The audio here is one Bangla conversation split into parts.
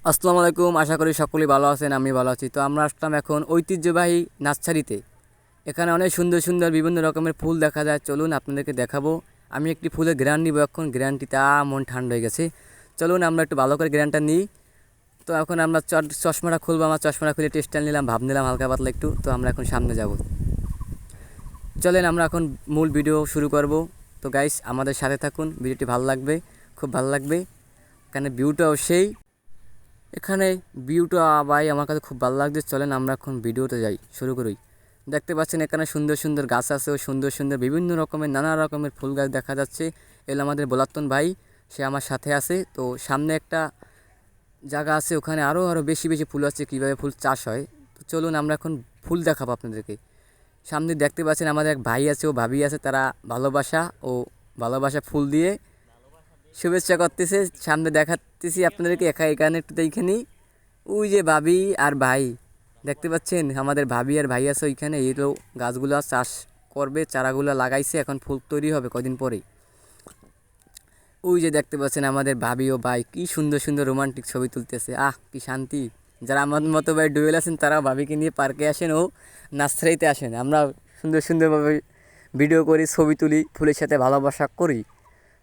আসসালামু আলাইকুম। আশা করি সকলেই ভালো আছেন, আমি ভালো আছি। তো আমরা আসলাম এখন ঐতিহ্যবাহী নার্সারিতে। এখানে অনেক সুন্দর সুন্দর বিভিন্ন রকমের ফুল দেখা যায়। চলুন আপনাদেরকে দেখাবো। আমি একটি ফুলের ঘ্রাণ নিব এখন। ঘ্রাণটিতে মন ঠান্ডা হয়ে গেছে। চলুন আমরা একটু ভালো করে ঘ্রাণটা নিই। তো এখন আমরা চশমাটা খুলবো। আমার চশমাটা খুলে টেস্টটা নিলাম, ভাব নিলাম হালকা পাতলা একটু। তো আমরা এখন সামনে যাব। চলেন আমরা এখন মূল ভিডিও শুরু করব। তো গাইস আমাদের সাথে থাকুন, ভিডিওটি ভালো লাগবে, খুব ভালো লাগবে। এখানে ভিউটাও সেই। এখানে ভিউটা ভাই আমার কাছে খুব ভালো লাগছে। চলেন আমরা এখন ভিডিওতে যাই, শুরু করি। দেখতে পাচ্ছেন এখানে সুন্দর সুন্দর গাছ আছে ও সুন্দর সুন্দর বিভিন্ন রকমের নানা রকমের ফুল গাছ দেখা যাচ্ছে। এগুলো আমাদের বোলাত্তন ভাই, সে আমার সাথে আছে। তো সামনে একটা জায়গা আছে, ওখানে আরও বেশি বেশি ফুল আছে, কীভাবে ফুল চাষ হয়। তো চলুন আমরা এখন ফুল দেখাবো আপনাদেরকে। সামনে দেখতে পাচ্ছেন আমাদের এক ভাই আছে ও ভাবি আছে, তারা ভালোবাসা ফুল দিয়ে শুভেচ্ছা করতেছে। সামনে দেখাতেছি আপনাদেরকে, এখানে একটু দেখে। ওই যে ভাবি আর ভাই দেখতে পাচ্ছেন, আমাদের ভাবি আর ভাই আছে ওইখানে। এগুলো গাছগুলো চাষ করবে, চারাগুলো লাগাইছে, এখন ফুল তৈরি হবে কদিন পরেই। ওই যে দেখতে পাচ্ছেন আমাদের ভাবি ও ভাই কি সুন্দর সুন্দর রোমান্টিক ছবি তুলতেছে। কি শান্তি। যারা আমার মতো ভাই ডুয়েল আছেন তারা ভাবিকে নিয়ে পার্কে আসেন ও নার্সারিতে আসেন। আমরা সুন্দর সুন্দরভাবে ভিডিও করি, ছবি তুলি, ফুলের সাথে ভালোবাসা করি।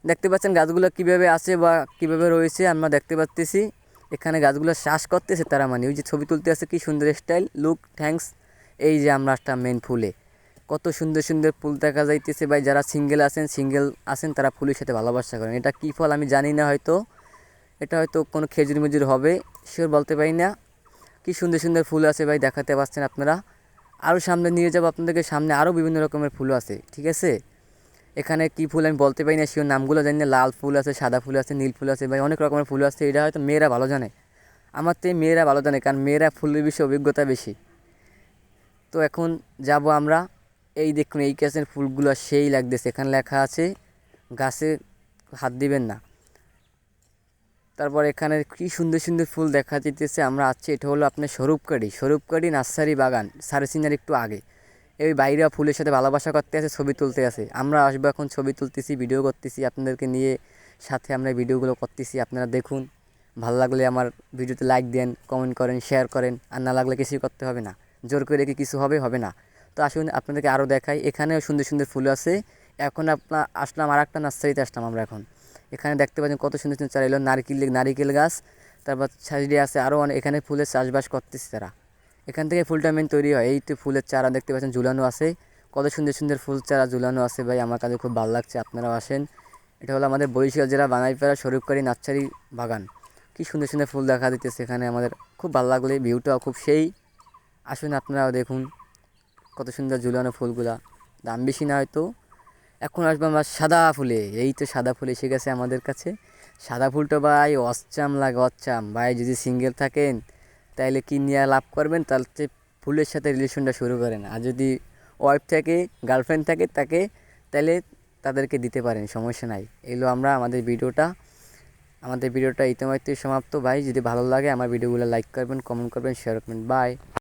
দেখতে পাচ্ছেন গাছগুলো কিভাবে আছে বা কিভাবে রয়েছে, আমরা দেখতে পাচ্তেছি। এখানে গাছগুলো শ্বাস করতেছে তারা, মানে ওই যে ছবি তুলতে আছে, কি সুন্দর স্টাইল, লুক, থ্যাঙ্কস। এই যে আমরা একটা মেন ফুলে কত সুন্দর সুন্দর ফুল দেখা যাইতেছে ভাই। যারা সিঙ্গেল আছেন তারা ফুলের সাথে ভালোবাসা করেন। এটা কী ফল আমি জানি না, হয়তো এটা হয়তো কোনো খেজুর মেজুর হবে, শিওর বলতে পারি না। কি সুন্দর সুন্দর ফুল আছে ভাই, দেখাতে পাচ্ছেন আপনারা। আরও সামনে নিয়ে যাবো আপনাদেরকে, সামনে আরও বিভিন্ন রকমের ফুল আছে, ঠিক আছে। এখানে কী ফুল আমি বলতে পারি না, শিওর নামগুলো জানি না। লাল ফুল আছে, সাদা ফুল আছে, নীল ফুল আছে ভাই, অনেক রকমের ফুল আছে। এটা হয়তো মেয়েরা ভালো জানে, আমার তো মেয়েরা ভালো জানে, কারণ মেয়েরা ফুলের বিষয়ে অভিজ্ঞতা বেশি। তো এখন যাব আমরা। এই দেখুন এই গাছের ফুলগুলো সেই লাগতেছে, এখানে লেখা আছে গাছে হাত দিবেন না। তারপর এখানে কি সুন্দর সুন্দর ফুল দেখা যেতেছে। আমরা আছি, এটা হলো আপনার স্বরূপকারী নার্সারি বাগান, সারসিনার একটু আগে। এই বাইরেও ফুলের সাথে ভালোবাসা করতে আছে, ছবি তুলতে আছে। আমরা আসবো এখন, ছবি তুলতেছি, ভিডিও করতেছি আপনাদেরকে নিয়ে, সাথে আমরা ভিডিওগুলো করতেছি। আপনারা দেখুন, ভালো লাগলে আমার ভিডিওতে লাইক দেন, কমেন্ট করেন, শেয়ার করেন। আর না লাগলে কিছুই করতে হবে না, জোর করে কি কিছু হবে না। তো আসুন আপনাদেরকে আরও দেখাই। এখানেও সুন্দর সুন্দর ফুল আছে। এখন আসলাম আর একটা নার্সারিতে আসলাম আমরা এখন। এখানে দেখতে পাচ্ছেন কত সুন্দর সুন্দর চারা, এলো নারিকেল গাছ। তারপর সাইডে আছে আরও অনেক, এখানে ফুলের চাষবাস করতেছে তারা। এখান থেকে ফুলটা মেন তৈরি হয়। এই তো ফুলের চারা দেখতে পাচ্ছেন ঝুলানো আছে, কত সুন্দর সুন্দর ফুল চারা ঝুলানো আছে ভাই, আমার কাছে খুব ভালো লাগছে। আপনারাও আসেন। এটা হলো আমাদের বরিশাল জেলা বানাইপাড়া স্বরূপকারী নার্সারি বাগান। কি সুন্দর সুন্দর ফুল দেখা দিতেছে এখানে, আমাদের খুব ভালো লাগলে, ভিউটাও খুব সেই। আসুন আপনারাও দেখুন কত সুন্দর ঝুলানো ফুলগুলা, দাম বেশি না হয়তো। এখন আসবো আমরা সাদা ফুলে। এই তো সাদা ফুল এসে গেছে আমাদের কাছে। সাদা ফুলটা ভাই অচ্চাম লাগে, অচ্চাম ভাই। যদি সিঙ্গেল থাকেন তাইলে কি নিয়ে লাভ করবেন, তাহলে ফুলের সাথে রিলেশনটা শুরু করেন। আর যদি ওয়াইফ থাকে, গার্লফ্রেন্ড থাকে তাইলে তাদেরকে দিতে পারেন, সমস্যা নাই। এগুলো আমাদের ভিডিওটা ইতিমধ্যে সমাপ্ত ভাই। যদি ভালো লাগে আমার ভিডিওগুলো লাইক করবেন, কমেন্ট করবেন, শেয়ার করবেন। বাই।